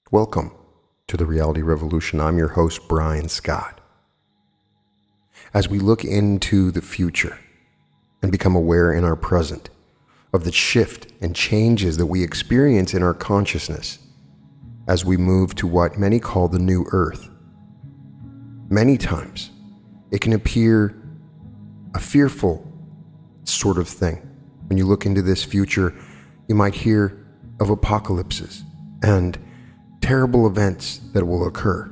Welcome to the Reality Revolution. I'm your host, Brian Scott. As we look into the future and become aware in our present of the shift and changes that we experience in our consciousness as we move to what many call the new earth, many times it can appear a fearful sort of thing. When you look into this future, you might hear of apocalypses and terrible events that will occur.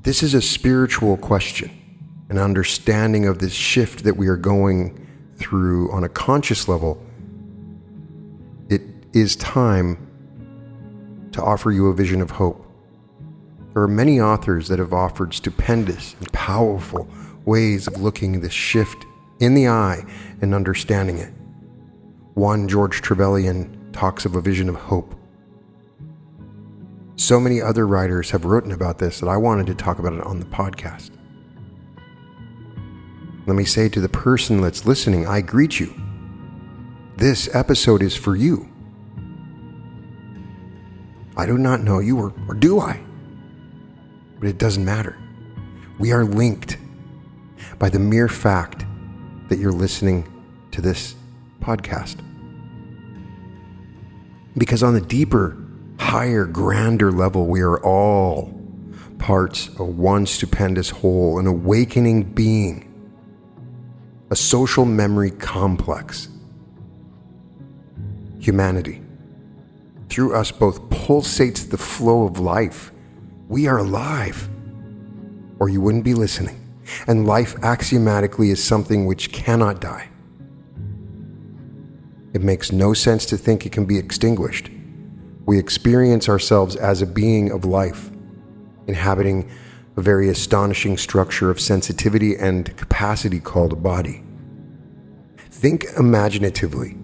This is a spiritual question, an understanding of this shift that we are going through on a conscious level. It is time to offer you a vision of hope. There are many authors that have offered stupendous and powerful ways of looking this shift in the eye and understanding it. One, George Trevelyan, talks of a vision of hope. So many other writers have written about this that I wanted to talk about it on the podcast. Let me say to the person that's listening, I greet you. This episode is for you. I do not know you, or do I? But it doesn't matter. We are linked by the mere fact that you're listening to this podcast. Because on the deeper, higher, grander level, we are all parts of one stupendous whole, an awakening being, a social memory complex. Humanity, through us both pulsates the flow of life. We are alive, or you wouldn't be listening. And life axiomatically is something which cannot die. It makes no sense to think it can be extinguished. We experience ourselves as a being of life, inhabiting a very astonishing structure of sensitivity and capacity called a body. Think imaginatively.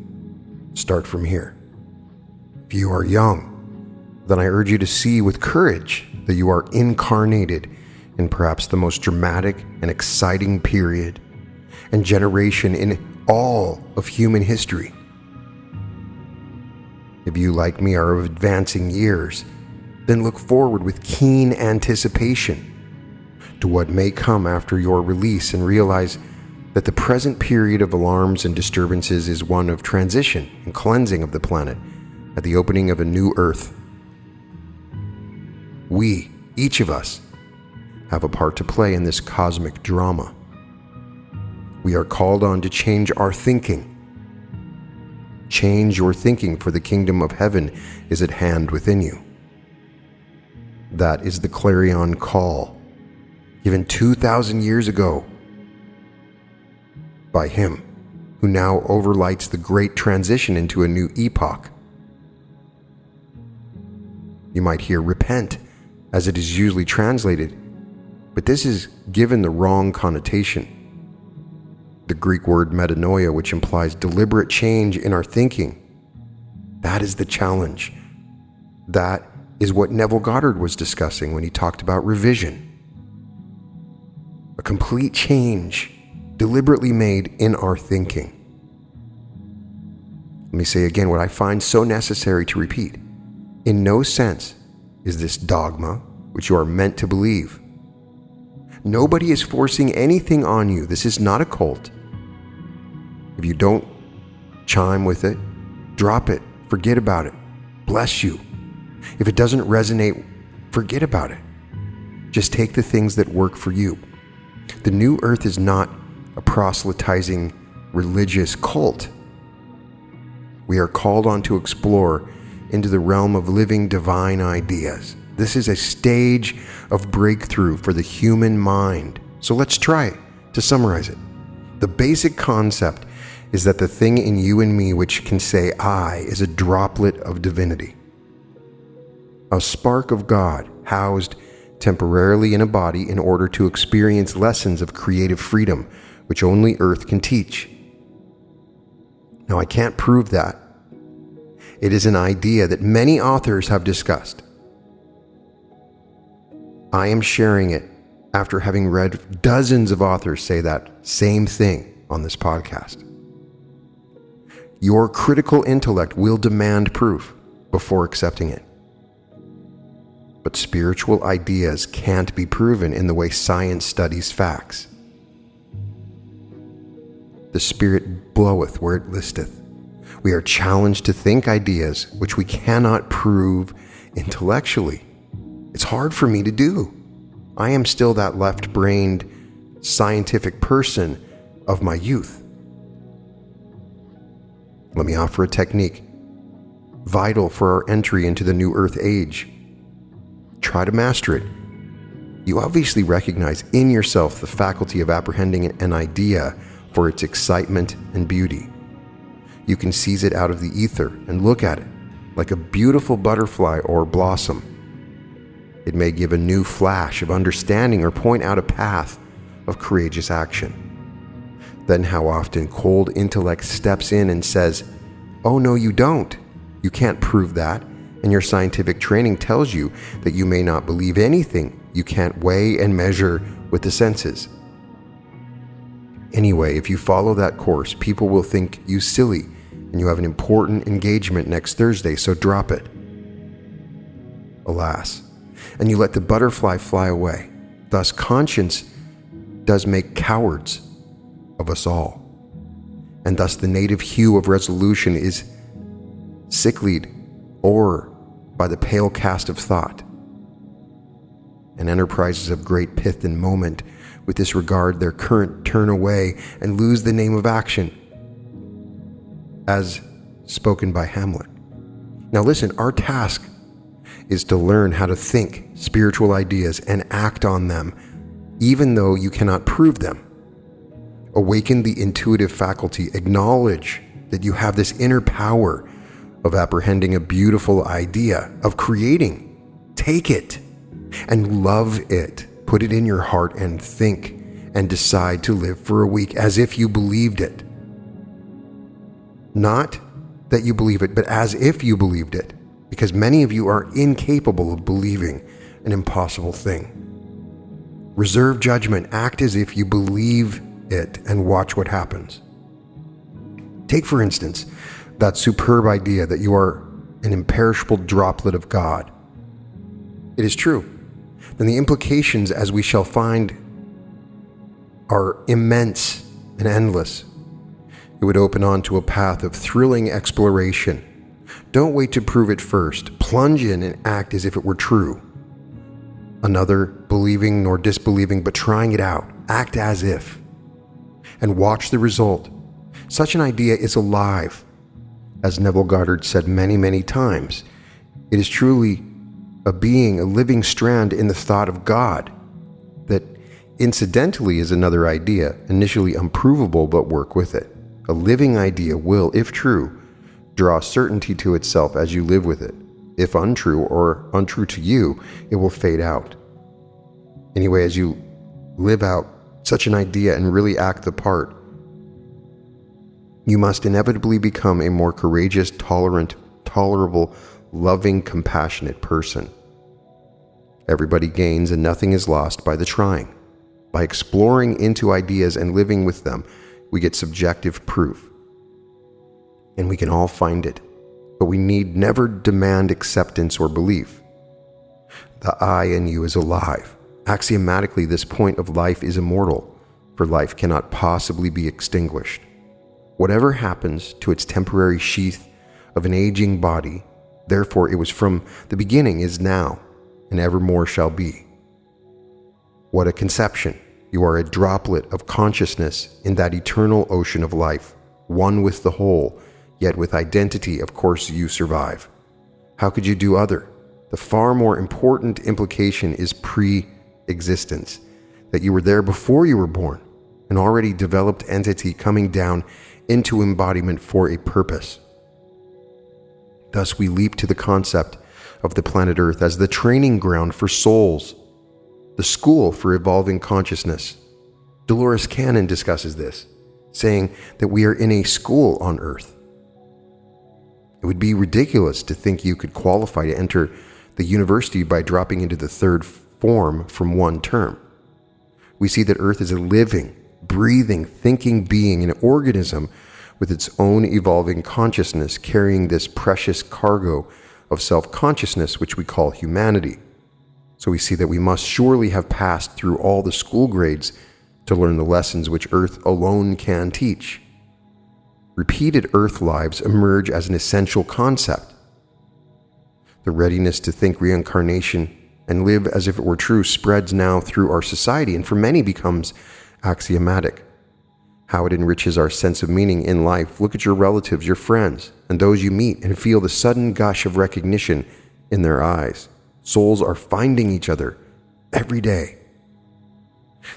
Start from here. If you are young, then I urge you to see with courage that you are incarnated in perhaps the most dramatic and exciting period and generation in all of human history. If you, like me, are of advancing years, then look forward with keen anticipation to what may come after your release and realize that the present period of alarms and disturbances is one of transition and cleansing of the planet at the opening of a new earth. We, each of us, have a part to play in this cosmic drama. We are called on to change our thinking. Change your thinking, for the kingdom of heaven is at hand within you. That is the clarion call, given 2,000 years ago by him who now overlights the great transition into a new epoch. You might hear repent, as it is usually translated, but this is given the wrong connotation. The Greek word metanoia, which implies deliberate change in our thinking. That is the challenge. That is what Neville Goddard was discussing when he talked about revision. A complete change deliberately made in our thinking. Let me say again what I find so necessary to repeat. In no sense is this dogma which you are meant to believe. Nobody is forcing anything on you. This is not a cult. If you don't chime with it, drop it, forget about it, bless you. If it doesn't resonate, forget about it. Just take the things that work for you. The new earth is not a proselytizing religious cult. We are called on to explore into the realm of living divine ideas. This is a stage of breakthrough for the human mind. So let's try to summarize it. The basic concept is that the thing in you and me which can say I is a droplet of divinity, a spark of God housed temporarily in a body in order to experience lessons of creative freedom which only earth can teach. Now, I can't prove that. It is an idea that many authors have discussed. I am sharing it after having read dozens of authors say that same thing on this podcast. Your critical intellect will demand proof before accepting it. But spiritual ideas can't be proven in the way science studies facts. The Spirit bloweth where it listeth. We are challenged to think ideas which we cannot prove intellectually. It's hard for me to do. I am still that left-brained, scientific person of my youth. Let me offer a technique vital for our entry into the new Earth age. Try to master it. You obviously recognize in yourself the faculty of apprehending an idea for its excitement and beauty. You can seize it out of the ether and look at it like a beautiful butterfly or blossom. It may give a new flash of understanding or point out a path of courageous action. Then how often cold intellect steps in and says, "Oh no, you don't. You can't prove that, and your scientific training tells you that you may not believe anything you can't weigh and measure with the senses." Anyway, if you follow that course, people will think you silly, and you have an important engagement next Thursday, so drop it. Alas, and you let the butterfly fly away. Thus, conscience does make cowards of us all, and thus the native hue of resolution is sicklied or by the pale cast of thought, and enterprises of great pith and moment with disregard their current turn away and lose the name of action, as spoken by Hamlet. Now listen, our task is to learn how to think spiritual ideas and act on them, even though you cannot prove them. Awaken the intuitive faculty. Acknowledge that you have this inner power of apprehending a beautiful idea, of creating. Take it and love it. Put it in your heart and think and decide to live for a week as if you believed it. Not that you believe it, but as if you believed it, because many of you are incapable of believing an impossible thing. Reserve judgment. Act as if you believe it and watch what happens. Take, for instance, that superb idea that you are an imperishable droplet of God. It is true. Then the implications, as we shall find, are immense and endless. It would open onto a path of thrilling exploration. Don't wait to prove it first. Plunge in and act as if it were true. Another, believing nor disbelieving, but trying it out. Act as if. And watch the result. Such an idea is alive. As Neville Goddard said many, many times, it is truly a being, a living strand in the thought of God, that incidentally is another idea, initially unprovable, but work with it. A living idea will, if true, draw certainty to itself as you live with it. If untrue or untrue to you, it will fade out. Anyway, as you live out such an idea and really act the part, you must inevitably become a more courageous, tolerant, tolerable, loving, compassionate person. Everybody gains and nothing is lost by the trying. By exploring into ideas and living with them, we get subjective proof. And we can all find it, but we need never demand acceptance or belief. The I in you is alive. Axiomatically, this point of life is immortal, for life cannot possibly be extinguished. Whatever happens to its temporary sheath of an aging body, therefore it was from the beginning, is now, and evermore shall be. What a conception! You are a droplet of consciousness in that eternal ocean of life, one with the whole, yet with identity, of course, you survive. How could you do other? The far more important implication is pre-existence, that you were there before you were born, an already developed entity coming down into embodiment for a purpose. Thus we leap to the concept of the planet Earth as the training ground for souls, the school for evolving consciousness. Dolores Cannon discusses this, saying that we are in a school on Earth. It would be ridiculous to think you could qualify to enter the university by dropping into the third form from one term. We see that Earth is a living, breathing, thinking being, an organism with its own evolving consciousness, carrying this precious cargo of self-consciousness, which we call humanity. So we see that we must surely have passed through all the school grades to learn the lessons which Earth alone can teach. Repeated Earth lives emerge as an essential concept. The readiness to think reincarnation and live as if it were true spreads now through our society, and for many becomes axiomatic. How it enriches our sense of meaning in life. Look at your relatives, your friends, and those you meet, and feel the sudden gush of recognition in their eyes. Souls are finding each other every day.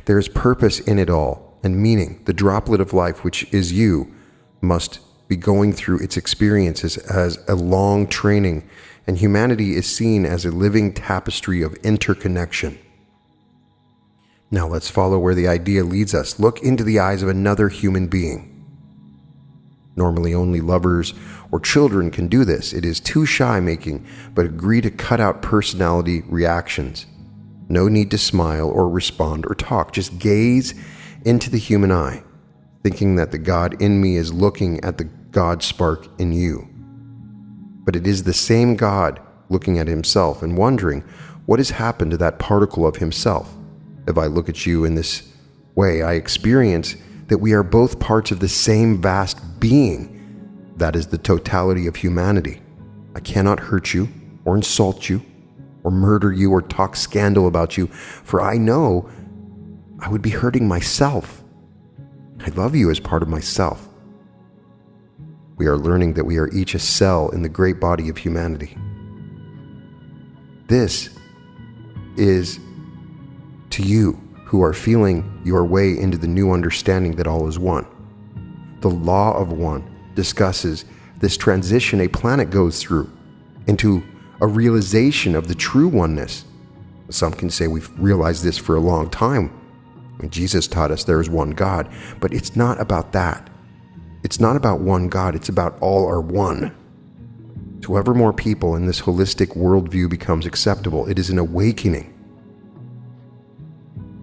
There is purpose in it all, and meaning. The droplet of life, which is you, must be going through its experiences as a long training, and humanity is seen as a living tapestry of interconnection. Now let's follow where the idea leads us. Look into the eyes of another human being. Normally only lovers or children can do this. It is too shy-making, but agree to cut out personality reactions. No need to smile or respond or talk. Just gaze into the human eye, thinking that the God in me is looking at the God spark in you. But it is the same God looking at himself and wondering what has happened to that particle of himself. If I look at you in this way, I experience that we are both parts of the same vast being. That is the totality of humanity. I cannot hurt you or insult you or murder you or talk scandal about you, for I know I would be hurting myself. I love you as part of myself. We are learning that we are each a cell in the great body of humanity. This is to you who are feeling your way into the new understanding that all is one. The law of one discusses this transition a planet goes through into a realization of the true oneness. Some can say we've realized this for a long time. When Jesus taught us there is one God, but it's not about that. It's not about one God, it's about all are one. To ever more people in this holistic worldview becomes acceptable, it is an awakening.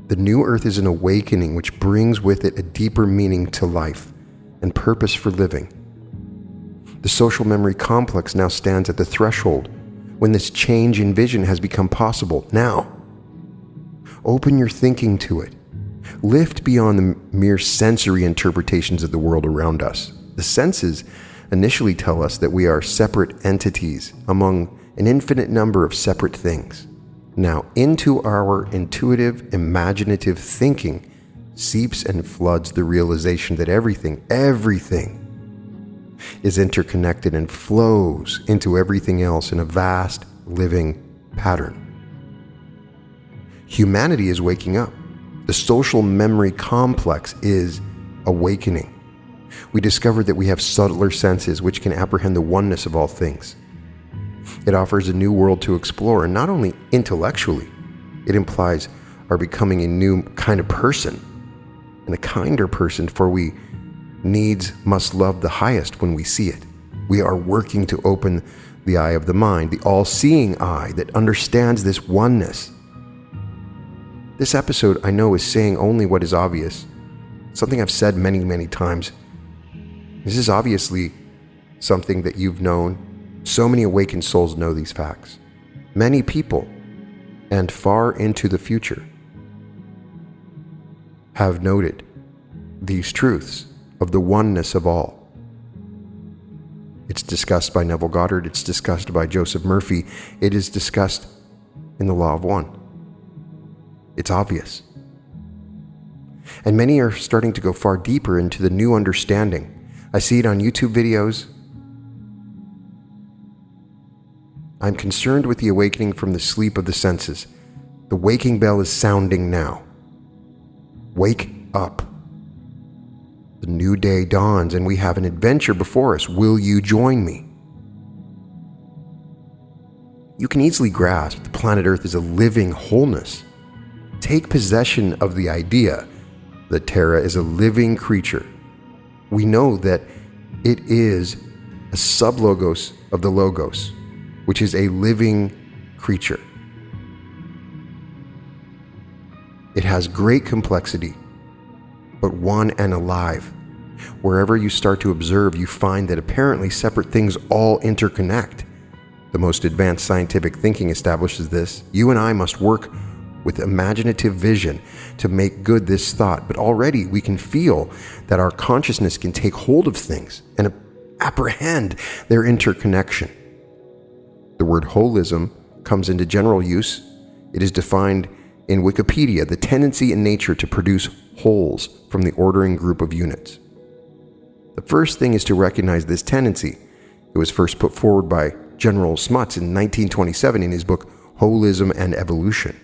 The new earth is an awakening which brings with it a deeper meaning to life and purpose for living. The social memory complex now stands at the threshold when this change in vision has become possible. Now, open your thinking to it. Lift beyond the mere sensory interpretations of the world around us. The senses initially tell us that we are separate entities among an infinite number of separate things. Now, into our intuitive, imaginative thinking seeps and floods the realization that everything is interconnected and flows into everything else in a vast, living pattern. Humanity is waking up. The social memory complex is awakening. We discovered that we have subtler senses which can apprehend the oneness of all things. It offers a new world to explore, and not only intellectually, it implies our becoming a new kind of person, and a kinder person, for we needs must love the highest when we see it. We are working to open the eye of the mind, the all-seeing eye that understands this oneness. This episode, I know, is saying only what is obvious, something I've said many, many times. This is obviously something that you've known. So many awakened souls know these facts. Many people, and far into the future, have noted these truths of the oneness of all. It's discussed by Neville Goddard. It's discussed by Joseph Murphy. It is discussed in the Law of One. It's obvious. And many are starting to go far deeper into the new understanding. I see it on YouTube videos. I'm concerned with the awakening from the sleep of the senses. The waking bell is sounding now. Wake up. The new day dawns and we have an adventure before us. Will you join me? You can easily grasp the planet Earth is a living wholeness. Take possession of the idea that Terra is a living creature. We know that it is a sublogos of the logos, which is a living creature. It has great complexity, but one and alive. Wherever you start to observe, you find that apparently separate things all interconnect. The most advanced scientific thinking establishes this. You and I must work with imaginative vision to make good this thought, but already we can feel that our consciousness can take hold of things and apprehend their interconnection. The word holism comes into general use. It is defined in Wikipedia, the tendency in nature to produce wholes from the ordering group of units. The first thing is to recognize this tendency. It was first put forward by General Smuts in 1927 in his book Holism and Evolution.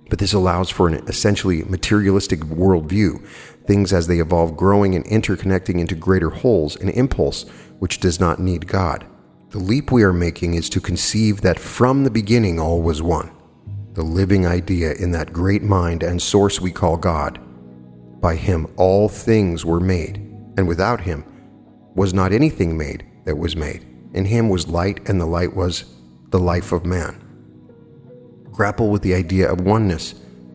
But this allows for an essentially materialistic worldview, things as they evolve growing and interconnecting into greater wholes, an impulse which does not need God. The leap we are making is to conceive that from the beginning all was one, the living idea in that great mind and source we call God. By him all things were made, and without him was not anything made that was made. In him was light, and the light was the life of man. Grapple with the idea of oneness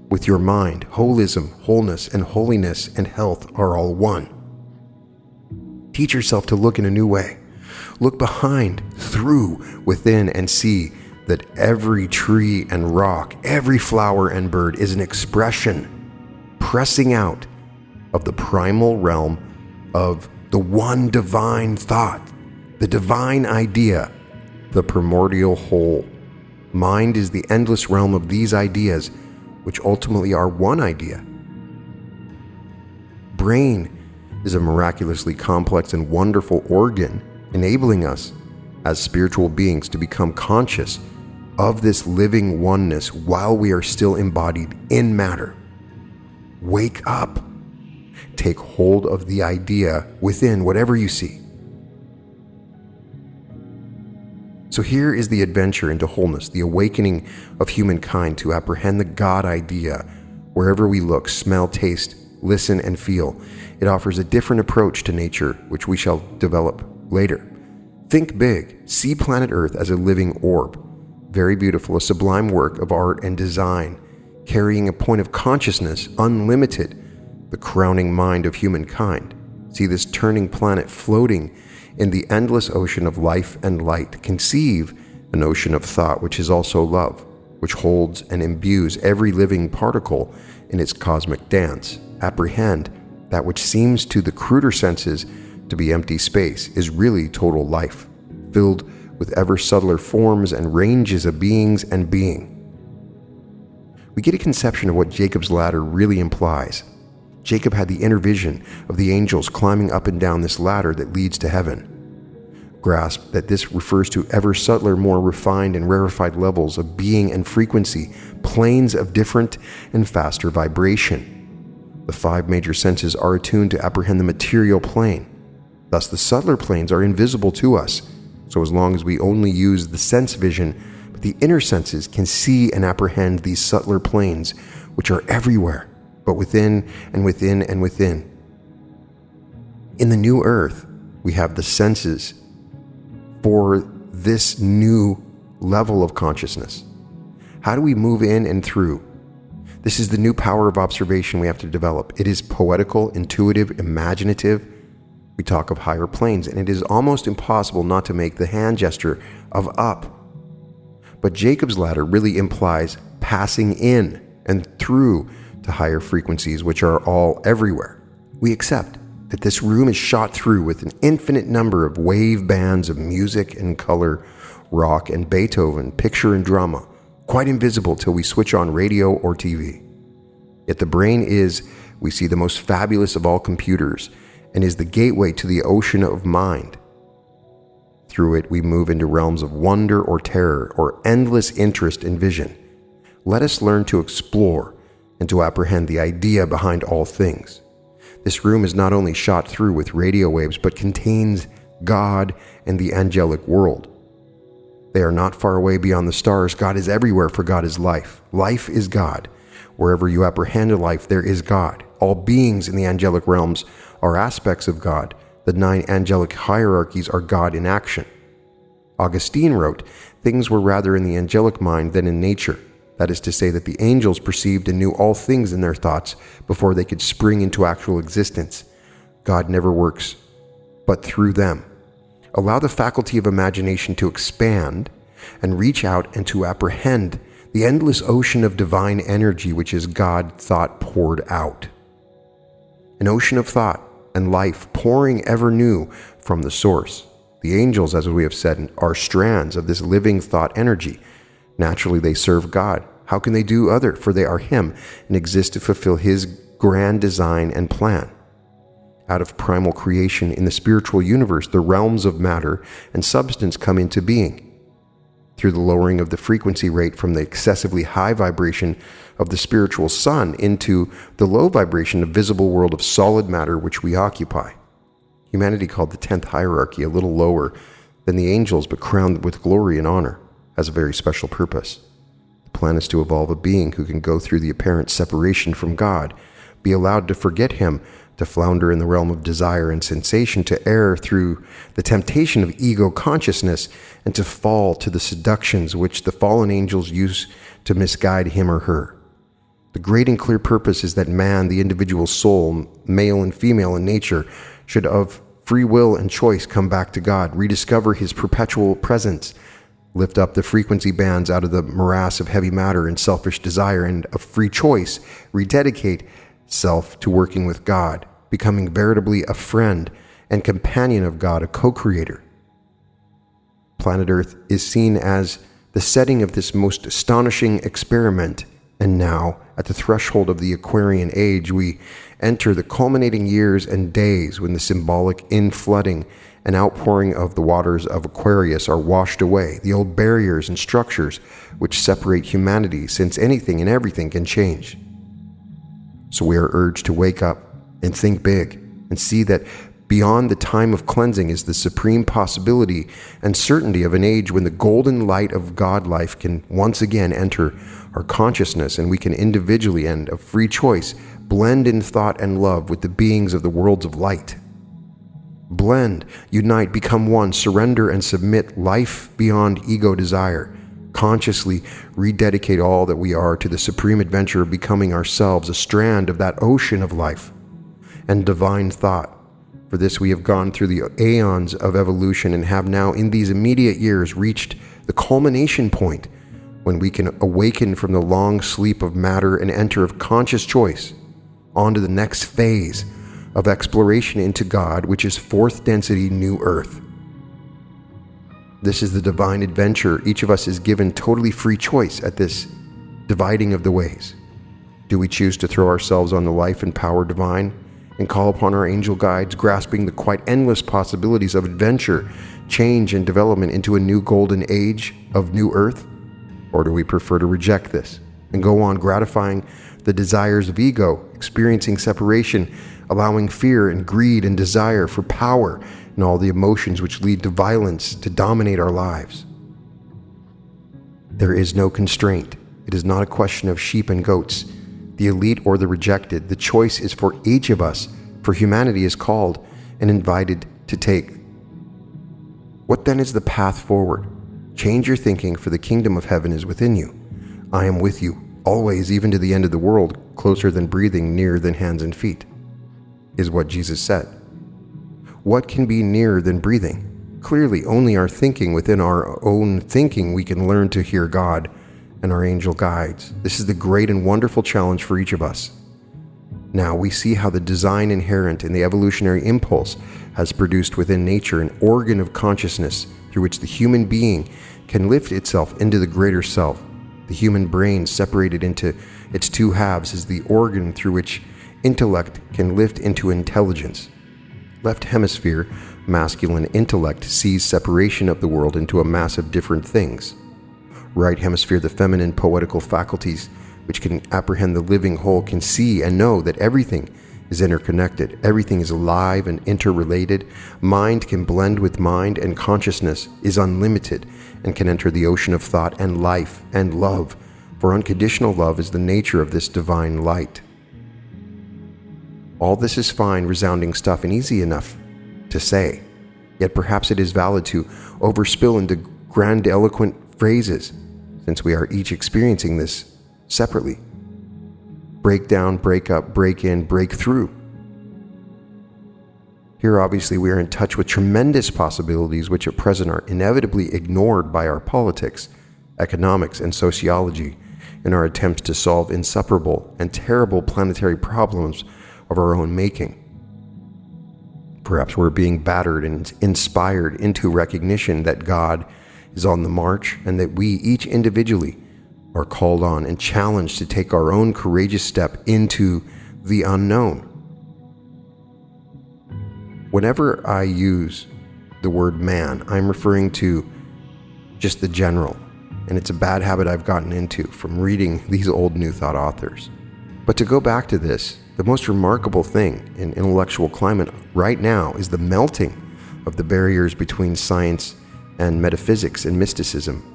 with your mind. Holism, wholeness, and holiness and health are all one. Teach yourself to look in a new way. Look behind, through, within, and see that every tree and rock, every flower and bird is an expression pressing out of the primal realm of the one divine thought, the divine idea, the primordial whole. Mind is the endless realm of these ideas, which ultimately are one idea. Brain is a miraculously complex and wonderful organ, enabling us as spiritual beings to become conscious of this living oneness while we are still embodied in matter. Wake up. Take hold of the idea within whatever you see. So here is the adventure into wholeness, the awakening of humankind to apprehend the God idea wherever we look, smell, taste, listen, and feel. It offers a different approach to nature, which we shall develop later. Think big. See planet Earth as a living orb. Very beautiful, a sublime work of art and design, carrying a point of consciousness unlimited, the crowning mind of humankind. See this turning planet floating in the endless ocean of life and light. Conceive an ocean of thought, which is also love, which holds and imbues every living particle in its cosmic dance. Apprehend that which seems to the cruder senses to be empty space is really total life, filled with ever subtler forms and ranges of beings and being. We get a conception of what Jacob's ladder really implies. Jacob had the inner vision of the angels climbing up and down this ladder that leads to heaven. Grasp that this refers to ever subtler, more refined and rarefied levels of being and frequency, planes of different and faster vibration. The 5 major senses are attuned to apprehend the material plane. Thus, the subtler planes are invisible to us. So as long as we only use the sense vision, but the inner senses can see and apprehend these subtler planes, which are everywhere, but within and within and within. In the new earth, we have the senses for this new level of consciousness. How do we move in and through? This is the new power of observation we have to develop. It is poetical, intuitive, imaginative. We talk of higher planes, and it is almost impossible not to make the hand gesture of up. But Jacob's ladder really implies passing in and through to higher frequencies, which are all everywhere. We accept that this room is shot through with an infinite number of wave bands of music and color, rock and Beethoven, picture and drama, quite invisible till we switch on radio or TV. Yet the brain is, we see, the most fabulous of all computers, and is the gateway to the ocean of mind. Through it, we move into realms of wonder or terror or endless interest and vision. Let us learn to explore and to apprehend the idea behind all things. This room is not only shot through with radio waves, but contains God and the angelic world. They are not far away beyond the stars. God is everywhere, for God is life. Life is God. Wherever you apprehend a life, there is God. All beings in the angelic realms are aspects of God. The 9 angelic hierarchies are God in action. Augustine wrote, "Things were rather in the angelic mind than in nature. That is to say that the angels perceived and knew all things in their thoughts before they could spring into actual existence. God never works but through them. Allow the faculty of imagination to expand and reach out and to apprehend the endless ocean of divine energy which is God thought poured out. An ocean of thought and life pouring ever new from the source. The angels, as we have said, are strands of this living thought energy. Naturally, they serve God. How can they do other? For they are Him and exist to fulfill His grand design and plan. Out of primal creation in the spiritual universe, the realms of matter and substance come into being. Through the lowering of the frequency rate from the excessively high vibration of the spiritual sun into the low vibration of visible world of solid matter which we occupy. Humanity, called the 10th hierarchy, a little lower than the angels but crowned with glory and honor, has a very special purpose. The plan is to evolve a being who can go through the apparent separation from God, be allowed to forget Him, to flounder in the realm of desire and sensation, to err through the temptation of ego consciousness, and to fall to the seductions which the fallen angels use to misguide him or her. The great and clear purpose is that man, the individual soul, male and female in nature, should of free will and choice come back to God, rediscover His perpetual presence, lift up the frequency bands out of the morass of heavy matter and selfish desire, and of free choice, rededicate self to working with God, becoming veritably a friend and companion of God, a co-creator. Planet Earth is seen as the setting of this most astonishing experiment, and now, at the threshold of the Aquarian age, we enter the culminating years and days when the symbolic inflooding and outpouring of the waters of Aquarius are washed away, the old barriers and structures which separate humanity, since anything and everything can change. So we are urged to wake up and think big and see that beyond the time of cleansing is the supreme possibility and certainty of an age when the golden light of God life can once again enter our consciousness, and we can individually and of free choice blend in thought and love with the beings of the worlds of light. Blend, unite, become one, surrender and submit life beyond ego desire. Consciously rededicate all that we are to the supreme adventure of becoming ourselves a strand of that ocean of life and divine thought. For this we have gone through the aeons of evolution and have now in these immediate years reached the culmination point when we can awaken from the long sleep of matter and enter of conscious choice onto the next phase of exploration into God, which is fourth density new earth. This is the divine adventure. Each of us is given totally free choice at this dividing of the ways. Do we choose to throw ourselves on the life and power divine and call upon our angel guides, grasping the quite endless possibilities of adventure, change, and development into a new golden age of new earth? Or do we prefer to reject this and go on gratifying the desires of ego, experiencing separation, allowing fear and greed and desire for power and all the emotions which lead to violence to dominate our lives? There is no constraint. It is not a question of sheep and goats, the elite or the rejected. The choice is for each of us, for humanity is called and invited to take. What then is the path forward? Change your thinking, for the kingdom of heaven is within you. I am with you, always, even to the end of the world, closer than breathing, nearer than hands and feet, is what Jesus said. What can be nearer than breathing? Clearly, only our thinking. Within our own thinking, we can learn to hear God and our angel guides. This is the great and wonderful challenge for each of us. Now we see how the design inherent in the evolutionary impulse has produced within nature an organ of consciousness through which the human being can lift itself into the greater self. The human brain, separated into its two halves, is the organ through which intellect can lift into intelligence. Left hemisphere, masculine intellect, sees separation of the world into a mass of different things. Right hemisphere, the feminine poetical faculties, which can apprehend the living whole, can see and know that everything is interconnected, everything is alive and interrelated. Mind can blend with mind, and consciousness is unlimited and can enter the ocean of thought and life and love, for unconditional love is the nature of this divine light. All this is fine, resounding stuff and easy enough to say, yet perhaps it is valid to overspill into grandiloquent phrases, since we are each experiencing this separately. Break down, break up, break in, break through. Here, obviously, we are in touch with tremendous possibilities which at present are inevitably ignored by our politics, economics, and sociology in our attempts to solve insuperable and terrible planetary problems of our own making. Perhaps we're being battered and inspired into recognition that God is on the march and that we each individually are called on and challenged to take our own courageous step into the unknown. Whenever I use the word man, I'm referring to just the general, and it's a bad habit I've gotten into from reading these old New Thought authors. But to go back to this, the most remarkable thing in intellectual climate right now is the melting of the barriers between science and metaphysics and mysticism.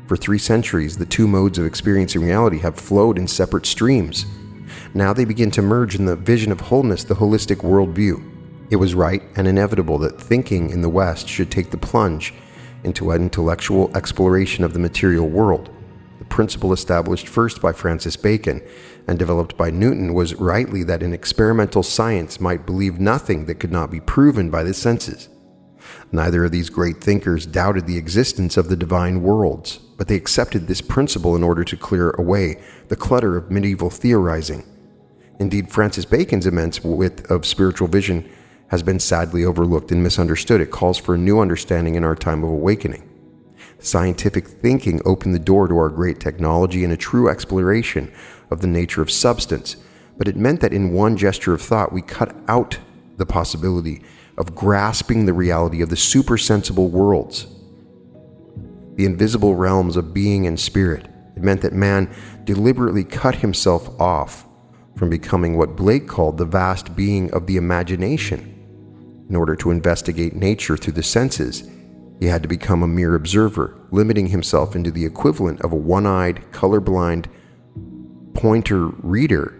For 3 centuries, the two modes of experiencing reality have flowed in separate streams. Now they begin to merge in the vision of wholeness, the holistic worldview. It was right and inevitable that thinking in the West should take the plunge into an intellectual exploration of the material world. The principle established first by Francis Bacon and developed by Newton was rightly that an experimental science might believe nothing that could not be proven by the senses. Neither of these great thinkers doubted the existence of the divine worlds, but they accepted this principle in order to clear away the clutter of medieval theorizing. Indeed, Francis Bacon's immense width of spiritual vision has been sadly overlooked and misunderstood. It calls for a new understanding in our time of awakening. Scientific thinking opened the door to our great technology and a true exploration of the nature of substance, but it meant that in one gesture of thought we cut out the possibility of grasping the reality of the supersensible worlds, the invisible realms of being and spirit. It meant that man deliberately cut himself off from becoming what Blake called the vast being of the imagination. In order to investigate nature through the senses, he had to become a mere observer, limiting himself into the equivalent of a one-eyed, colorblind pointer reader.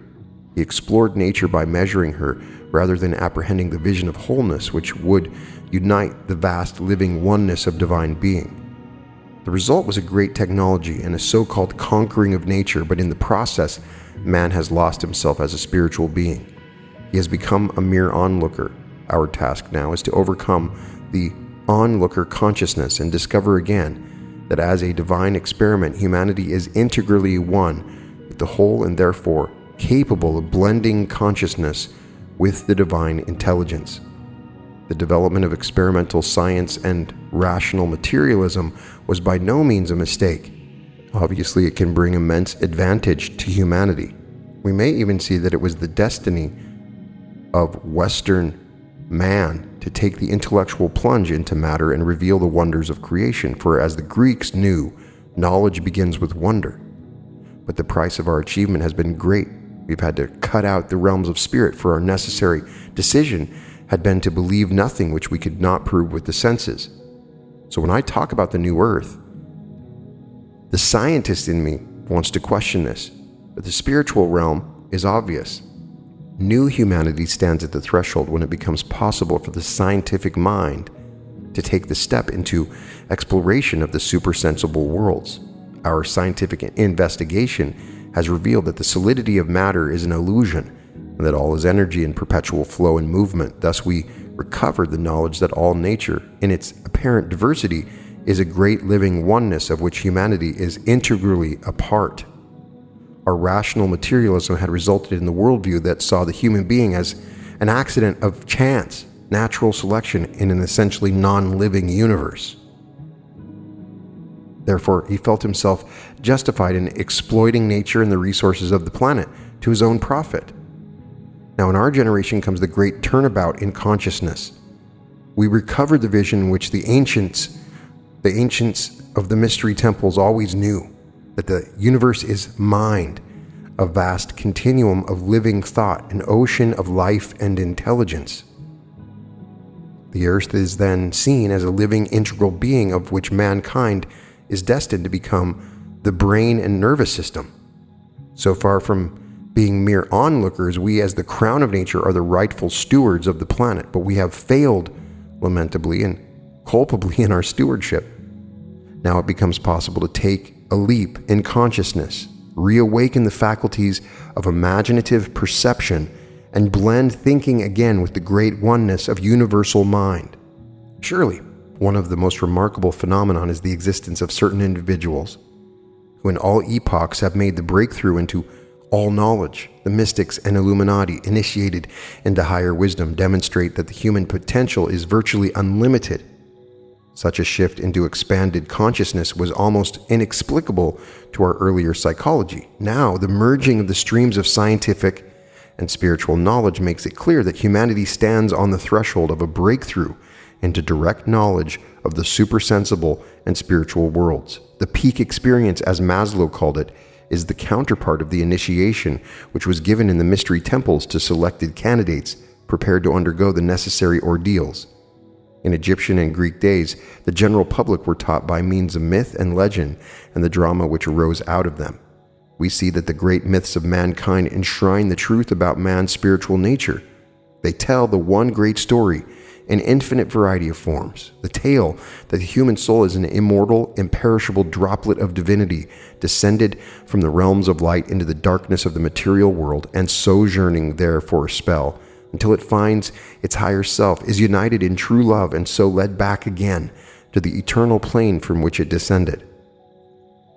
He explored nature by measuring her, rather than apprehending the vision of wholeness which would unite the vast living oneness of divine being. The result was a great technology and a so-called conquering of nature, but in the process, man has lost himself as a spiritual being. He has become a mere onlooker. Our task now is to overcome the onlooker consciousness and discover again that as a divine experiment, humanity is integrally one with the whole and therefore capable of blending consciousness with the divine intelligence. The development of experimental science and rational materialism was by no means a mistake. Obviously, it can bring immense advantage to humanity. We may even see that it was the destiny of Western man to take the intellectual plunge into matter and reveal the wonders of creation, for as the Greeks knew, knowledge begins with wonder. But the price of our achievement has been great. We've had to cut out the realms of spirit, for our necessary decision had been to believe nothing which we could not prove with the senses. So when I talk about the new earth, the scientist in me wants to question this, but the spiritual realm is obvious. New humanity stands at the threshold when it becomes possible for the scientific mind to take the step into exploration of the supersensible worlds. Our scientific investigation has revealed that the solidity of matter is an illusion, and that all is energy in perpetual flow and movement. Thus we recovered the knowledge that all nature, in its apparent diversity, is a great living oneness of which humanity is integrally a part. Our rational materialism had resulted in the worldview that saw the human being as an accident of chance, natural selection in an essentially non-living universe. Therefore, he felt himself justified in exploiting nature and the resources of the planet to his own profit. Now, in our generation comes the great turnabout in consciousness. We recovered the vision which the ancients of the mystery temples always knew, that the universe is mind, a vast continuum of living thought, an ocean of life and intelligence. The earth is then seen as a living integral being of which mankind is destined to become the brain and nervous system. So far from being mere onlookers, we as the crown of nature are the rightful stewards of the planet, but we have failed lamentably and culpably in our stewardship. Now it becomes possible to take a leap in consciousness, reawaken the faculties of imaginative perception, and blend thinking again with the great oneness of universal mind. Surely, one of the most remarkable phenomena is the existence of certain individuals who in all epochs have made the breakthrough into all knowledge. The mystics and Illuminati, initiated into higher wisdom, demonstrate that the human potential is virtually unlimited. Such a shift into expanded consciousness was almost inexplicable to our earlier psychology. Now, the merging of the streams of scientific and spiritual knowledge makes it clear that humanity stands on the threshold of a breakthrough into direct knowledge of the supersensible and spiritual worlds. The peak experience, as Maslow called it, is the counterpart of the initiation which was given in the mystery temples to selected candidates prepared to undergo the necessary ordeals. In Egyptian and Greek days, the general public were taught by means of myth and legend and the drama which arose out of them. We see that the great myths of mankind enshrine the truth about man's spiritual nature. They tell the one great story in infinite variety of forms, the tale that the human soul is an immortal, imperishable droplet of divinity, descended from the realms of light into the darkness of the material world and sojourning there for a spell, until it finds its higher self, is united in true love, and so led back again to the eternal plane from which it descended.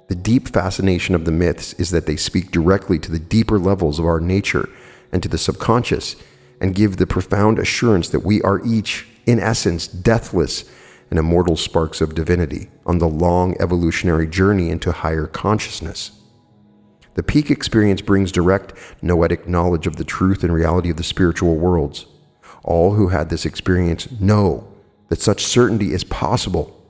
The deep fascination of the myths is that they speak directly to the deeper levels of our nature and to the subconscious, and give the profound assurance that we are each, in essence, deathless and immortal sparks of divinity on the long evolutionary journey into higher consciousness. The peak experience brings direct noetic knowledge of the truth and reality of the spiritual worlds. All who had this experience know that such certainty is possible.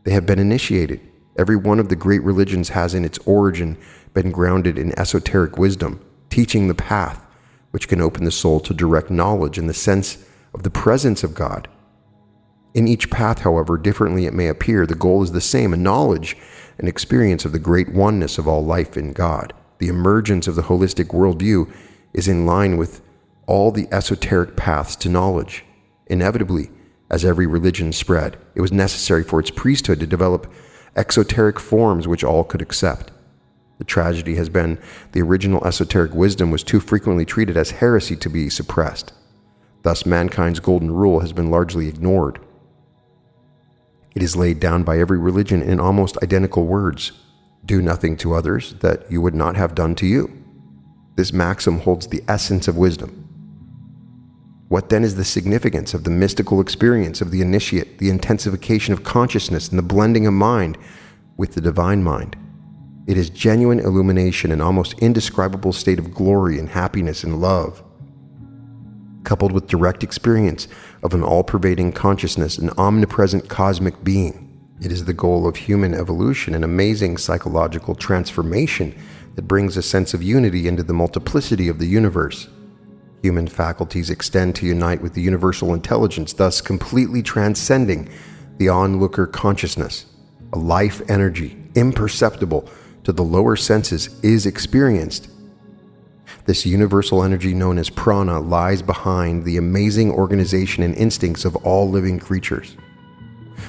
They have been initiated. Every one of the great religions has in its origin been grounded in esoteric wisdom, teaching the path which can open the soul to direct knowledge in the sense of the presence of God. In each path, however differently it may appear, the goal is the same: a knowledge and experience of the great oneness of all life in God. The emergence of the holistic worldview is in line with all the esoteric paths to knowledge. Inevitably, as every religion spread, it was necessary for its priesthood to develop exoteric forms which all could accept. The tragedy has been the original esoteric wisdom was too frequently treated as heresy to be suppressed. Thus, mankind's golden rule has been largely ignored. It is laid down by every religion in almost identical words: do nothing to others that you would not have done to you. This maxim holds the essence of wisdom. What then is the significance of the mystical experience of the initiate, the intensification of consciousness and the blending of mind with the divine mind? It is genuine illumination, an almost indescribable state of glory and happiness and love, coupled with direct experience of an all-pervading consciousness, an omnipresent cosmic being. It is the goal of human evolution, an amazing psychological transformation that brings a sense of unity into the multiplicity of the universe. Human faculties extend to unite with the universal intelligence, thus completely transcending the onlooker consciousness. A life energy, imperceptible to the lower senses, is experienced. This universal energy known as prana lies behind the amazing organization and instincts of all living creatures.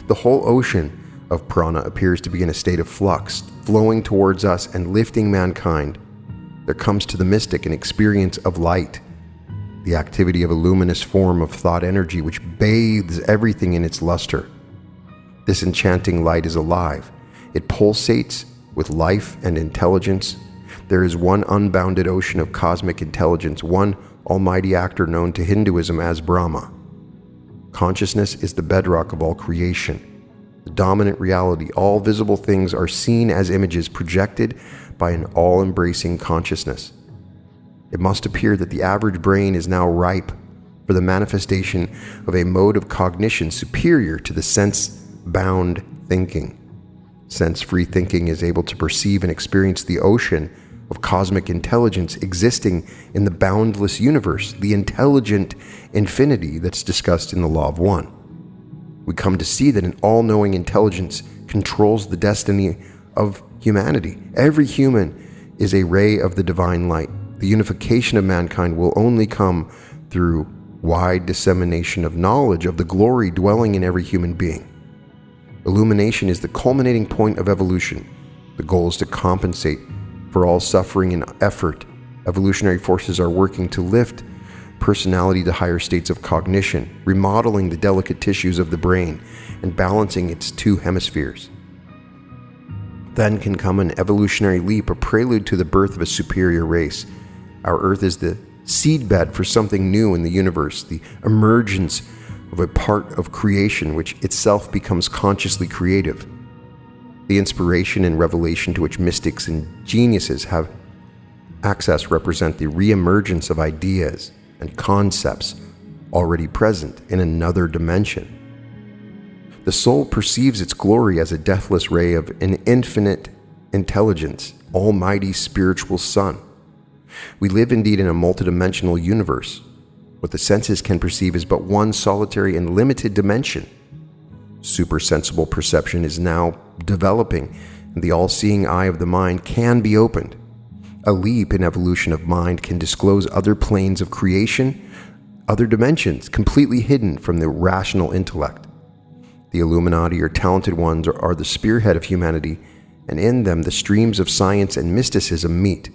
The whole ocean of prana appears to be in a state of flux, flowing towards us and lifting mankind. There comes to the mystic an experience of light, the activity of a luminous form of thought energy which bathes everything in its luster. This enchanting light is alive. It pulsates with life and intelligence. There is one unbounded ocean of cosmic intelligence, one almighty actor known to Hinduism as Brahma. Consciousness is the bedrock of all creation, the dominant reality. All visible things are seen as images projected by an all-embracing consciousness. It must appear that the average brain is now ripe for the manifestation of a mode of cognition superior to the sense-bound thinking. Sense-free thinking is able to perceive and experience the ocean of cosmic intelligence existing in the boundless universe, the intelligent infinity that's discussed in the Law of One. We come to see that an all-knowing intelligence controls the destiny of humanity. Every human is a ray of the divine light. The unification of mankind will only come through wide dissemination of knowledge of the glory dwelling in every human being. Illumination is the culminating point of evolution. The goal is to compensate for all suffering and effort. Evolutionary forces are working to lift personality to higher states of cognition, remodeling the delicate tissues of the brain and balancing its two hemispheres. Then can come an evolutionary leap, a prelude to the birth of a superior race. Our Earth is the seedbed for something new in the universe, the emergence of a part of creation which itself becomes consciously creative. The inspiration and revelation to which mystics and geniuses have access represent the re-emergence of ideas and concepts already present in another dimension. The soul perceives its glory as a deathless ray of an infinite intelligence, almighty spiritual sun. We live indeed in a multidimensional universe. What the senses can perceive is but one solitary and limited dimension. Supersensible perception is now developing, and the all-seeing eye of the mind can be opened. A leap in evolution of mind can disclose other planes of creation, other dimensions completely hidden from the rational intellect. The Illuminati, or talented ones, are the spearhead of humanity, and in them the streams of science and mysticism meet.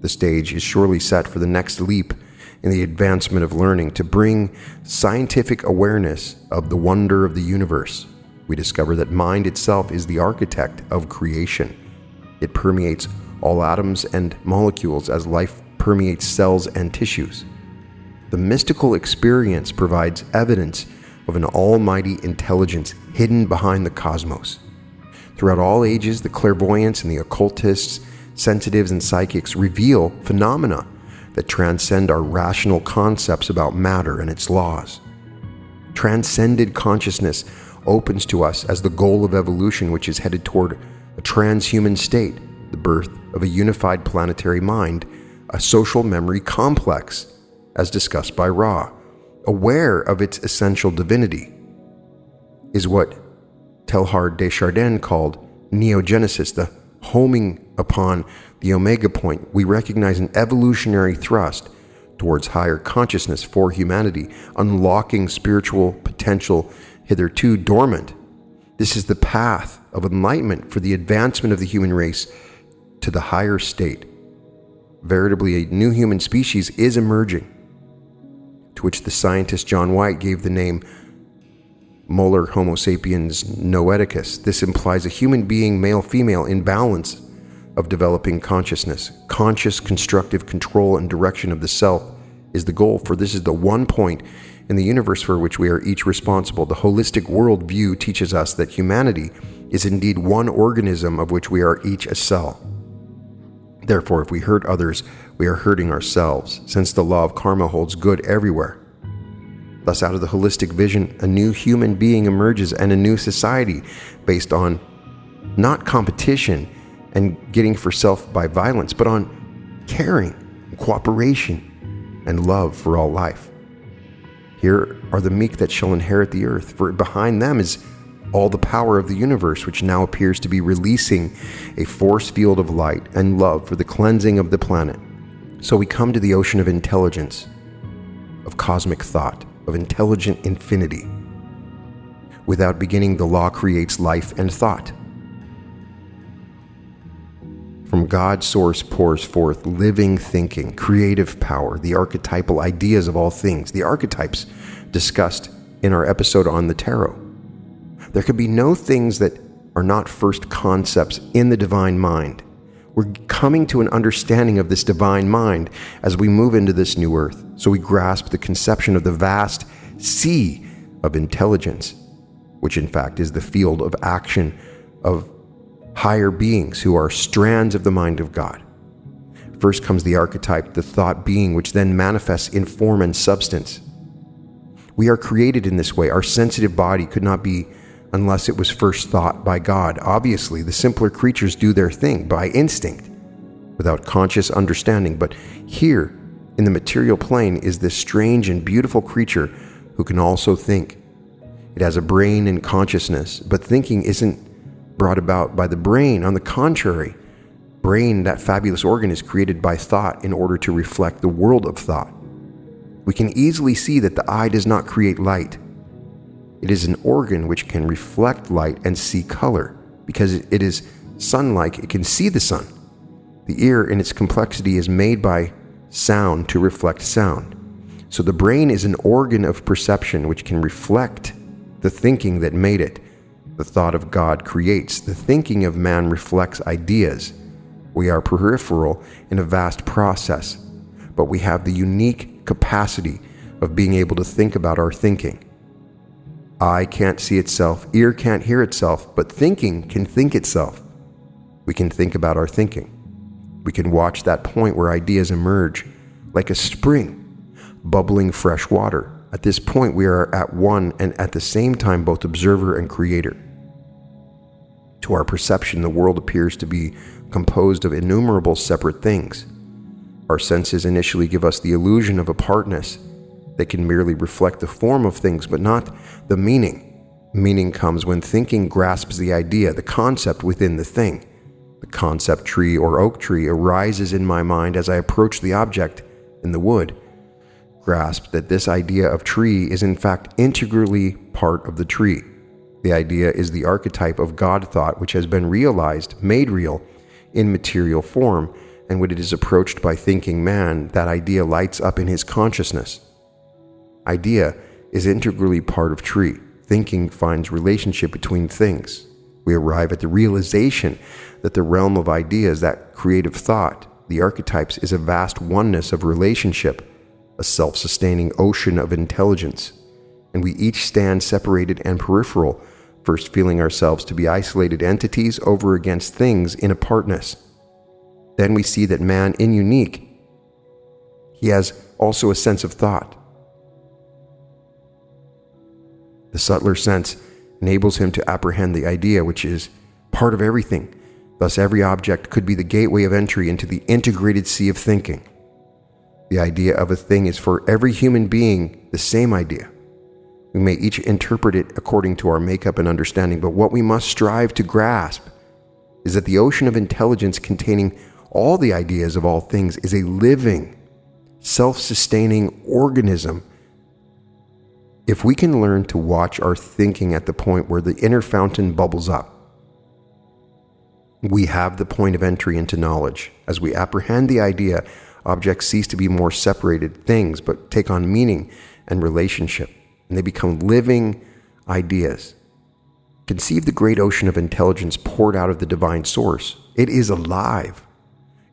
The stage is surely set for the next leap in the advancement of learning to bring scientific awareness of the wonder of the universe. We discover that mind itself is the architect of creation. It permeates all atoms and molecules as life permeates cells and tissues. The mystical experience provides evidence of an almighty intelligence hidden behind the cosmos. Throughout all ages, the clairvoyants and the occultists, sensitives and psychics reveal phenomena that transcend our rational concepts about matter and its laws. Transcended consciousness opens to us as the goal of evolution, which is headed toward a transhuman state, the birth of a unified planetary mind, a social memory complex, as discussed by Ra, aware of its essential divinity, is what Teilhard de Chardin called neogenesis, the homing upon the omega point. We recognize an evolutionary thrust towards higher consciousness for humanity, unlocking spiritual potential hitherto dormant. This is the path of enlightenment for the advancement of the human race to the higher state. Veritably, a new human species is emerging, to which the scientist John White gave the name Molar Homo sapiens noeticus. This implies a human being, male-female, in balance of developing consciousness. Conscious constructive control and direction of the self is the goal, for this is the one point in the universe for which we are each responsible. The holistic worldview teaches us that humanity is indeed one organism of which we are each a cell. Therefore, if we hurt others, we are hurting ourselves, since the law of karma holds good everywhere. Thus, out of the holistic vision, a new human being emerges and a new society based on not competition and getting for self by violence, but on caring, cooperation, and love for all life. Here are the meek that shall inherit the earth, for behind them is all the power of the universe, which now appears to be releasing a force field of light and love for the cleansing of the planet. So we come to the ocean of intelligence, of cosmic thought, of intelligent infinity. Without beginning, the law creates life and thought. From God's source pours forth living thinking, creative power, the archetypal ideas of all things, the archetypes discussed in our episode on the tarot. There can be no things that are not first concepts in the divine mind. We're coming to an understanding of this divine mind as we move into this new earth, so we grasp the conception of the vast sea of intelligence, which in fact is the field of action of higher beings who are strands of the mind of God. First comes the archetype, the thought being, which then manifests in form and substance. We are created in this way. Our sensitive body could not be unless it was first thought by God. Obviously, the simpler creatures do their thing by instinct, without conscious understanding. But here, in the material plane, is this strange and beautiful creature who can also think. It has a brain and consciousness, but thinking isn't brought about by the brain. On the contrary, brain, that fabulous organ, is created by thought in order to reflect the world of thought. We can easily see that the eye does not create light. It is an organ which can reflect light and see color, because it is sun-like, it can see the sun. The ear in its complexity is made by sound to reflect sound. So the brain is an organ of perception which can reflect the thinking that made it. The thought of God creates. The thinking of man reflects ideas. We are peripheral in a vast process, but we have the unique capacity of being able to think about our thinking. Eye can't see itself, ear can't hear itself, but thinking can think itself. We can think about our thinking. We can watch that point where ideas emerge like a spring, bubbling fresh water. At this point, we are at one and at the same time both observer and creator. To our perception, the world appears to be composed of innumerable separate things. Our senses initially give us the illusion of apartness. They can merely reflect the form of things, but not the meaning. Meaning comes when thinking grasps the idea, the concept within the thing. The concept tree or oak tree arises in my mind as I approach the object in the wood. Grasp that this idea of tree is in fact integrally part of the tree. The idea is the archetype of God thought which has been realized, made real, in material form, and when it is approached by thinking man, that idea lights up in his consciousness. Idea is integrally part of tree. Thinking finds relationship between things. We arrive at the realization that the realm of ideas, that creative thought, the archetypes, is a vast oneness of relationship, a self-sustaining ocean of intelligence, and we each stand separated and peripheral, first feeling ourselves to be isolated entities over against things in apartness. Then we see that man is unique. He has also a sense of thought. The subtler sense enables him to apprehend the idea, which is part of everything. Thus, every object could be the gateway of entry into the integrated sea of thinking. The idea of a thing is for every human being the same idea. We may each interpret it according to our makeup and understanding, but what we must strive to grasp is that the ocean of intelligence containing all the ideas of all things is a living, self-sustaining organism. If we can learn to watch our thinking at the point where the inner fountain bubbles up, we have the point of entry into knowledge. As we apprehend the idea, objects cease to be more separated things, but take on meaning and relationship, and they become living ideas. Conceive the great ocean of intelligence poured out of the divine source. It is alive.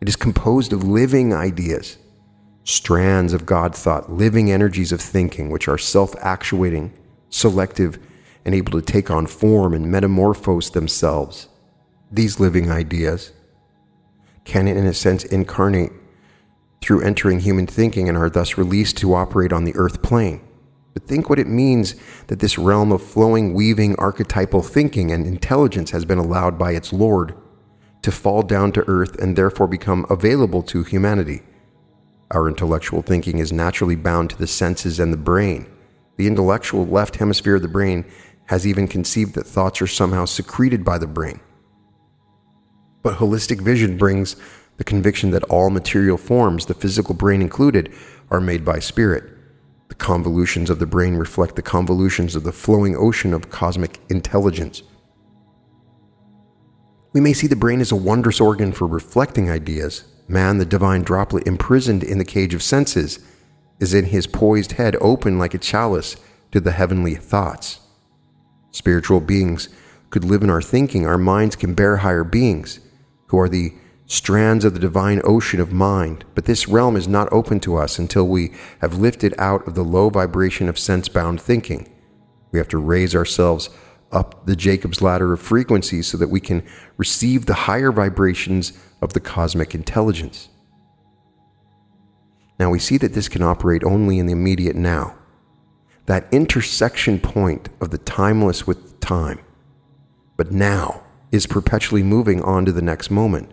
It is composed of living ideas, strands of God thought, living energies of thinking, which are self-actuating, selective, and able to take on form and metamorphose themselves. These living ideas can, in a sense, incarnate through entering human thinking and are thus released to operate on the earth plane. But think what it means that this realm of flowing, weaving, archetypal thinking and intelligence has been allowed by its Lord to fall down to earth and therefore become available to humanity. Our intellectual thinking is naturally bound to the senses and the brain. The intellectual left hemisphere of the brain has even conceived that thoughts are somehow secreted by the brain. But holistic vision brings the conviction that all material forms, the physical brain included, are made by spirit. The convolutions of the brain reflect the convolutions of the flowing ocean of cosmic intelligence. We may see the brain as a wondrous organ for reflecting ideas. Man, the divine droplet imprisoned in the cage of senses, is in his poised head open like a chalice to the heavenly thoughts. Spiritual beings could live in our thinking. Our minds can bear higher beings, who are the strands of the divine ocean of mind. But this realm is not open to us until we have lifted out of the low vibration of sense-bound thinking. We have to raise ourselves up the Jacob's ladder of frequencies so that we can receive the higher vibrations of the cosmic intelligence. Now we see that this can operate only in the immediate now, that intersection point of the timeless with time. But now is perpetually moving on to the next moment.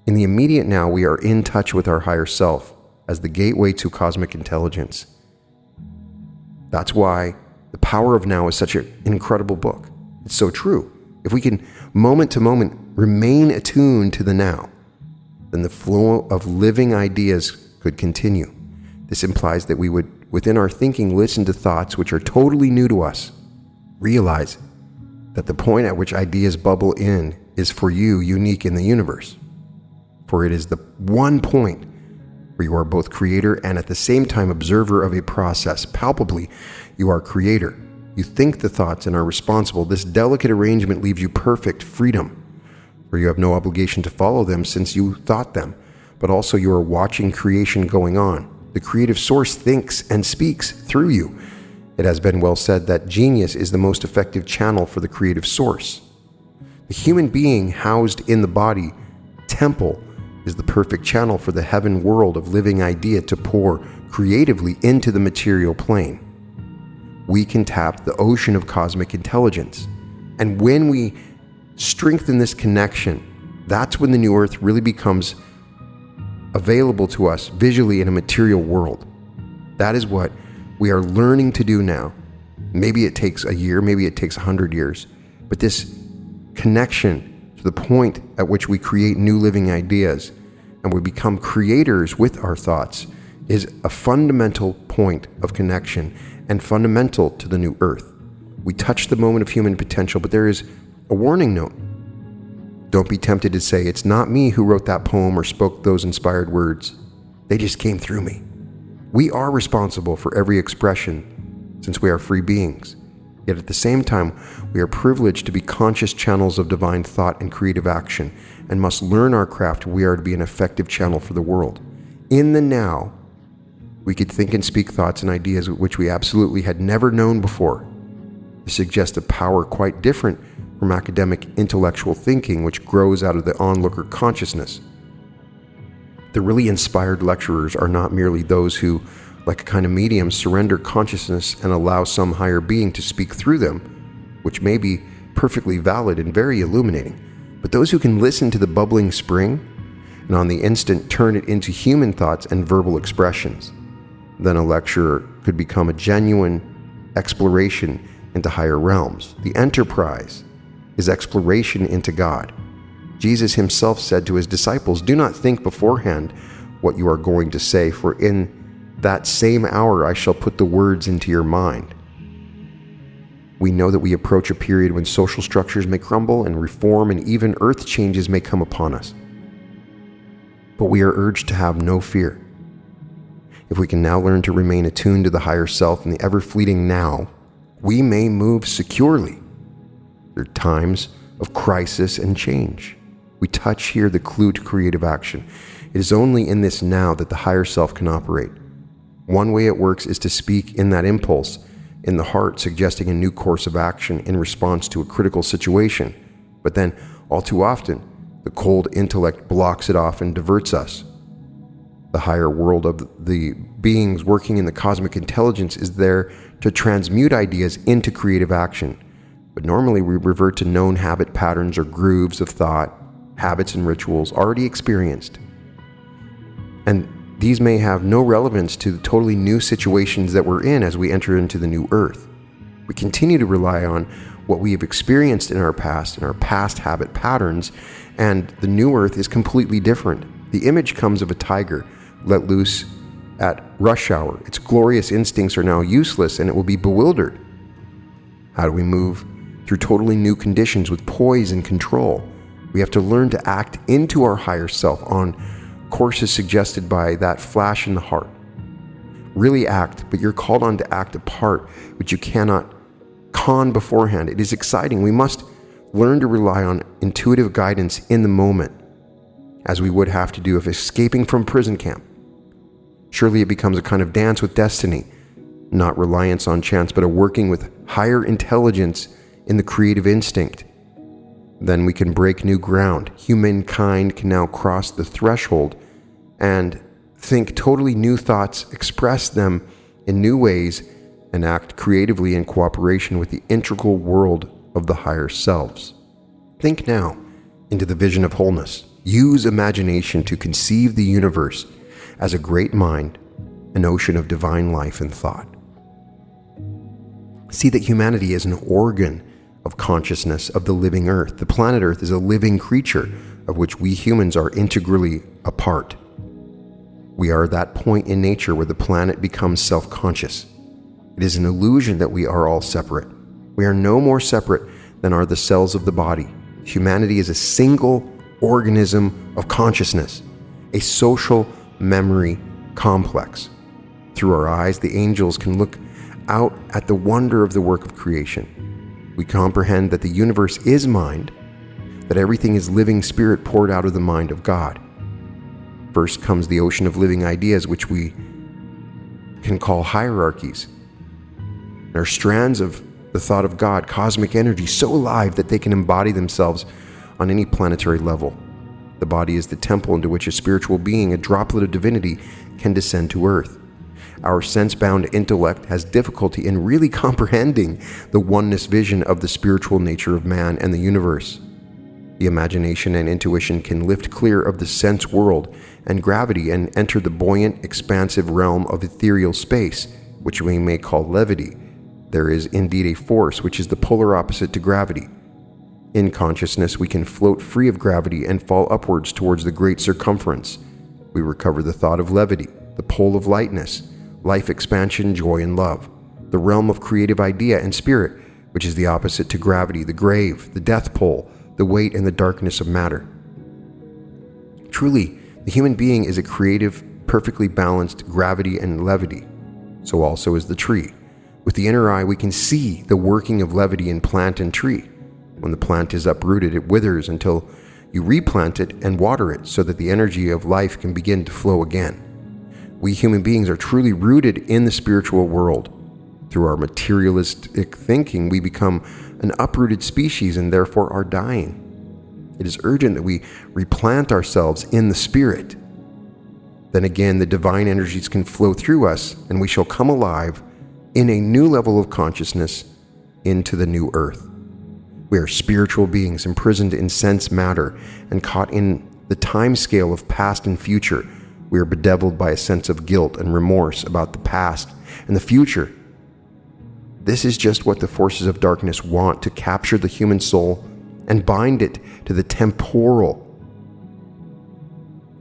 In the immediate now, we are in touch with our higher self as the gateway to cosmic intelligence. That's why The Power of Now is such an incredible book. It's so true. If we can, moment to moment, remain attuned to the now, then the flow of living ideas could continue. This implies that we would, within our thinking, listen to thoughts which are totally new to us. Realize that the point at which ideas bubble in is for you unique in the universe, for it is the one point where you are both creator and at the same time observer of a process. Palpably, you are creator. You think the thoughts and are responsible. This delicate arrangement leaves you perfect freedom, for you have no obligation to follow them since you thought them, but also you are watching creation going on. The creative source thinks and speaks through you. It has been well said that genius is the most effective channel for the creative source. The human being housed in the body, temple, is the perfect channel for the heaven world of living idea to pour creatively into the material plane. We can tap the ocean of cosmic intelligence. And when we strengthen this connection, that's when the new earth really becomes available to us visually in a material world. That is what we are learning to do now. Maybe it takes a year, maybe it takes 100 years, but this connection to the point at which we create new living ideas and we become creators with our thoughts is a fundamental point of connection and fundamental to the new earth. We touch the moment of human potential, but there is a warning note. Don't be tempted to say, it's not me who wrote that poem or spoke those inspired words. They just came through me. We are responsible for every expression since we are free beings. Yet at the same time, we are privileged to be conscious channels of divine thought and creative action and must learn our craft if we are to be an effective channel for the world. In the now, we could think and speak thoughts and ideas which we absolutely had never known before. This suggests a power quite different from academic intellectual thinking, which grows out of the onlooker consciousness. The really inspired lecturers are not merely those who, like a kind of medium, surrender consciousness and allow some higher being to speak through them, which may be perfectly valid and very illuminating, but those who can listen to the bubbling spring and on the instant turn it into human thoughts and verbal expressions. Then a lecturer could become a genuine exploration into higher realms. The enterprise is exploration into God. Jesus himself said to his disciples, "Do not think beforehand what you are going to say, for in that same hour I shall put the words into your mind." We know that we approach a period when social structures may crumble and reform and even earth changes may come upon us. But we are urged to have no fear. If we can now learn to remain attuned to the higher self in the ever-fleeting now, we may move securely through times of crisis and change. We touch here the clue to creative action. It is only in this now that the higher self can operate. One way it works is to speak in that impulse in the heart, suggesting a new course of action in response to a critical situation. But then, all too often, the cold intellect blocks it off and diverts us. The higher world of the beings working in the cosmic intelligence is there to transmute ideas into creative action. But normally we revert to known habit patterns or grooves of thought, habits and rituals already experienced. And these may have no relevance to the totally new situations that we're in as we enter into the new earth. We continue to rely on what we have experienced in our past habit patterns, and the new earth is completely different. The image comes of a tiger let loose at rush hour. Its glorious instincts are now useless and it will be bewildered. How do we move through totally new conditions with poise and control? We have to learn to act into our higher self on courses suggested by that flash in the heart. Really act, but you're called on to act a part which you cannot con beforehand. It is exciting. We must learn to rely on intuitive guidance in the moment, as we would have to do if escaping from prison camp. Surely it becomes a kind of dance with destiny, not reliance on chance, but a working with higher intelligence in the creative instinct. Then we can break new ground. Humankind can now cross the threshold and think totally new thoughts, express them in new ways, and act creatively in cooperation with the integral world of the higher selves. Think now into the vision of wholeness. Use imagination to conceive the universe as a great mind, an ocean of divine life and thought. See that humanity is an organ of consciousness of the living earth. The planet Earth is a living creature of which we humans are integrally a part. We are that point in nature where the planet becomes self-conscious. It is an illusion that we are all separate. We are no more separate than are the cells of the body. Humanity is a single organism of consciousness, a social memory complex. Through our eyes, the angels can look out at the wonder of the work of creation. We comprehend that the universe is mind, that everything is living spirit poured out of the mind of God. First comes the ocean of living ideas, which we can call hierarchies. There are strands of the thought of God, cosmic energy, so alive that they can embody themselves on any planetary level. The body is the temple into which a spiritual being, a droplet of divinity, can descend to earth. Our sense-bound intellect has difficulty in really comprehending the oneness vision of the spiritual nature of man and the universe. The imagination and intuition can lift clear of the sense world and gravity and enter the buoyant, expansive realm of ethereal space, which we may call levity. There is indeed a force which is the polar opposite to gravity. In consciousness, we can float free of gravity and fall upwards towards the great circumference. We recover the thought of levity, the pole of lightness, life expansion, joy, and love, the realm of creative idea and spirit, which is the opposite to gravity, the grave, the death pole, the weight and the darkness of matter. Truly, the human being is a creative, perfectly balanced gravity and levity. So also is the tree. With the inner eye, we can see the working of levity in plant and tree. When the plant is uprooted, it withers until you replant it and water it so that the energy of life can begin to flow again. We human beings are truly rooted in the spiritual world. Through our materialistic thinking, we become an uprooted species and therefore are dying. It is urgent that we replant ourselves in the spirit. Then again, the divine energies can flow through us, and we shall come alive in a new level of consciousness into the new earth. We are spiritual beings imprisoned in sense matter and caught in the time scale of past and future. We are bedeviled by a sense of guilt and remorse about the past and the future. This is just what the forces of darkness want, to capture the human soul and bind it to the temporal.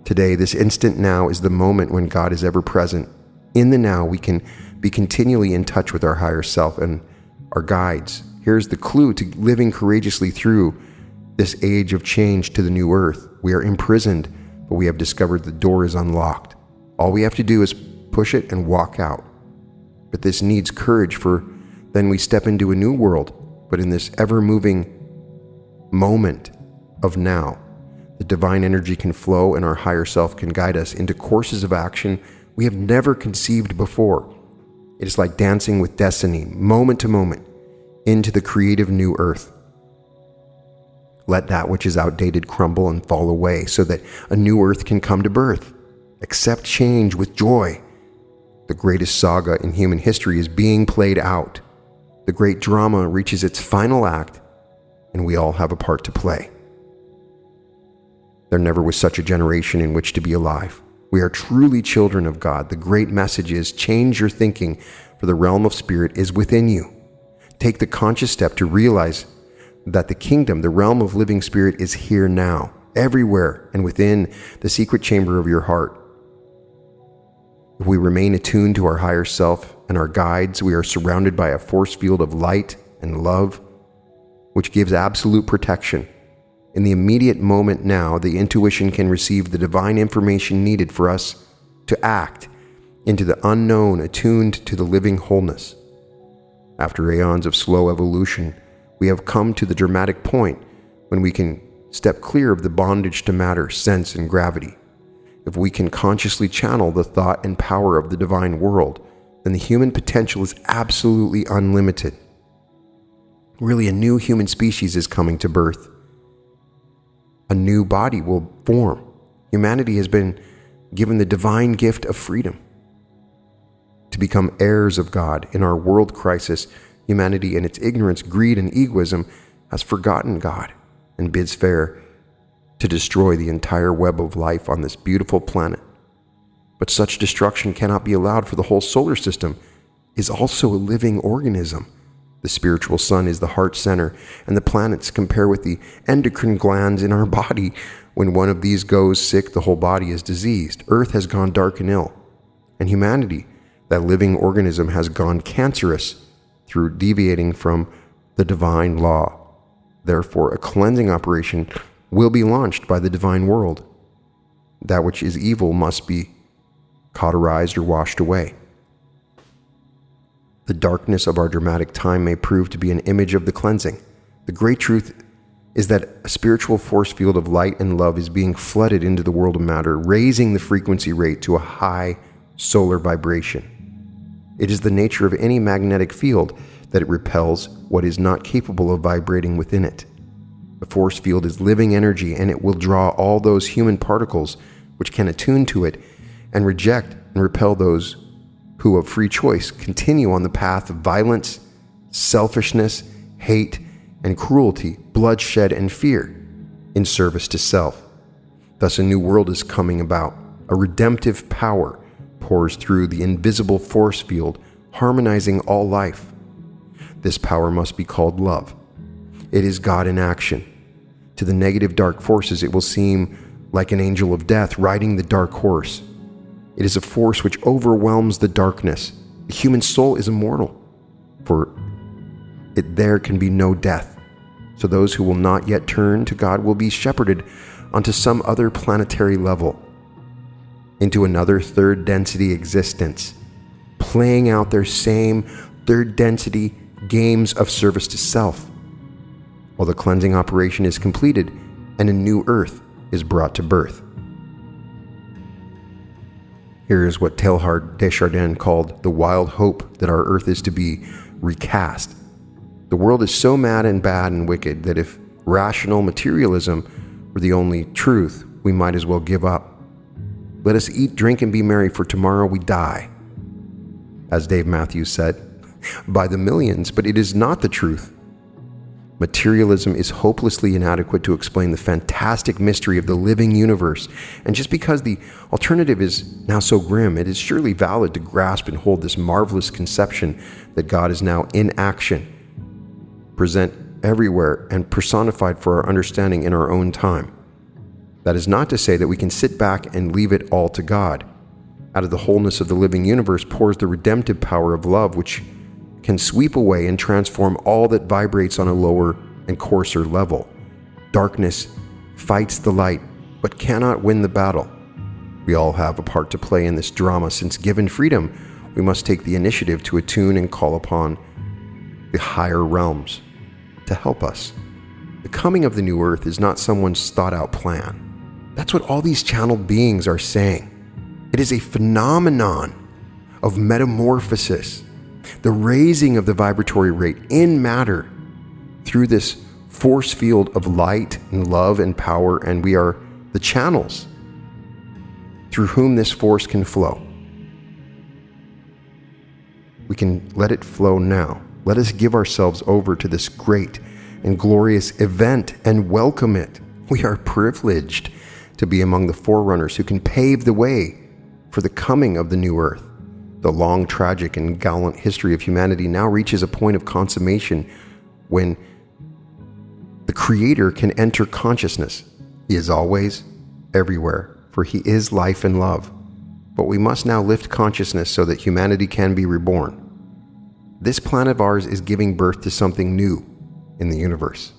Today, this instant now is the moment when God is ever present. In the now, we can be continually in touch with our higher self and our guides. Here's the clue to living courageously through this age of change to the new earth. We are imprisoned, but we have discovered the door is unlocked. All we have to do is push it and walk out. But this needs courage, for then we step into a new world. But in this ever-moving moment of now, the divine energy can flow and our higher self can guide us into courses of action we have never conceived before. It is like dancing with destiny, moment to moment, into the creative new earth. Let that which is outdated crumble and fall away so that a new earth can come to birth. Accept change with joy. The greatest saga in human history is being played out. The great drama reaches its final act, and we all have a part to play. There never was such a generation in which to be alive. We are truly children of God. The great message is change your thinking, for the realm of spirit is within you. Take the conscious step to realize that the kingdom, the realm of living spirit, is here now, everywhere, and within the secret chamber of your heart. If we remain attuned to our higher self and our guides, we are surrounded by a force field of light and love, which gives absolute protection. In the immediate moment now, the intuition can receive the divine information needed for us to act into the unknown, attuned to the living wholeness. After aeons of slow evolution, we have come to the dramatic point when we can step clear of the bondage to matter, sense, and gravity. If we can consciously channel the thought and power of the divine world, then the human potential is absolutely unlimited. Really, a new human species is coming to birth. A new body will form. Humanity has been given the divine gift of freedom. To become heirs of God in our world crisis, humanity in its ignorance, greed, and egoism has forgotten God and bids fair to destroy the entire web of life on this beautiful planet. But such destruction cannot be allowed, for the whole solar system is also a living organism. The spiritual sun is the heart center, and the planets compare with the endocrine glands in our body. When one of these goes sick, the whole body is diseased. Earth has gone dark and ill, and humanity, that living organism, has gone cancerous through deviating from the divine law. Therefore, a cleansing operation will be launched by the divine world. That which is evil must be cauterized or washed away. The darkness of our dramatic time may prove to be an image of the cleansing. The great truth is that a spiritual force field of light and love is being flooded into the world of matter, raising the frequency rate to a high solar vibration. It is the nature of any magnetic field that it repels what is not capable of vibrating within it. The force field is living energy, and it will draw all those human particles which can attune to it and reject and repel those who of free choice continue on the path of violence, selfishness, hate, and cruelty, bloodshed, and fear in service to self. Thus a new world is coming about. A redemptive power pours through the invisible force field, harmonizing all life. This power must be called love. It is God in action. To the negative dark forces, it will seem like an angel of death riding the dark horse. It is a force which overwhelms the darkness. The human soul is immortal, for there can be no death. So those who will not yet turn to God will be shepherded onto some other planetary level, into another third density existence, playing out their same third density games of service to self, while the cleansing operation is completed and a new earth is brought to birth. Here is what Teilhard de Chardin called the wild hope that our earth is to be recast. The world is so mad and bad and wicked that if rational materialism were the only truth, we might as well give up. Let us eat, drink, and be merry, for tomorrow we die. As Dave Matthews said, by the millions, but it is not the truth. Materialism is hopelessly inadequate to explain the fantastic mystery of the living universe, and just because the alternative is now so grim, it is surely valid to grasp and hold this marvelous conception that God is now in action, present everywhere and personified for our understanding in our own time. That is not to say that we can sit back and leave it all to God. Out of the wholeness of the living universe pours the redemptive power of love, which can sweep away and transform all that vibrates on a lower and coarser level. Darkness fights the light, but cannot win the battle. We all have a part to play in this drama, since given freedom, we must take the initiative to attune and call upon the higher realms to help us. The coming of the new earth is not someone's thought-out plan. That's what all these channeled beings are saying. It is a phenomenon of metamorphosis, the raising of the vibratory rate in matter through this force field of light and love and power, and we are the channels through whom this force can flow. We can let it flow now. Let us give ourselves over to this great and glorious event and welcome it. We are privileged to be among the forerunners who can pave the way for the coming of the new earth. The long, tragic, and gallant history of humanity now reaches a point of consummation when the Creator can enter consciousness. He is always, everywhere, for He is life and love. But we must now lift consciousness so that humanity can be reborn. This planet of ours is giving birth to something new in the universe.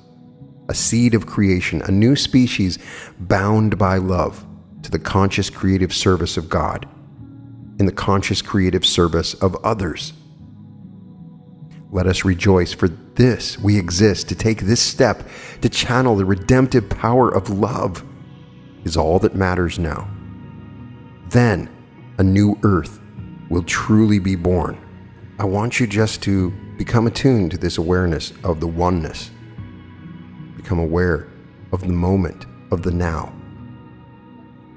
A seed of creation, a new species bound by love to the conscious creative service of God, in the conscious creative service of others. Let us rejoice, for this we exist. To take this step to channel the redemptive power of love is all that matters now. Then a new earth will truly be born. I want you just to become attuned to this awareness of the oneness. Become aware of the moment, of the now.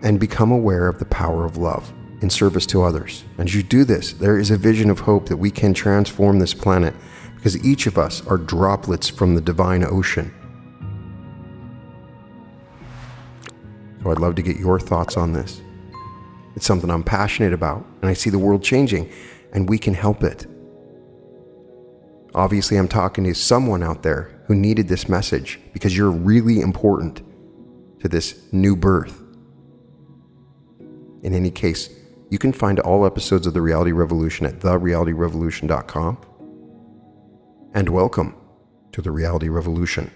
And become aware of the power of love in service to others. And as you do this, there is a vision of hope that we can transform this planet, because each of us are droplets from the divine ocean. So I'd love to get your thoughts on this. It's something I'm passionate about, and I see the world changing, and we can help it. Obviously, I'm talking to someone out there who needed this message, because you're really important to this new birth. In any case, you can find all episodes of The Reality Revolution at therealityrevolution.com. And welcome to The Reality Revolution.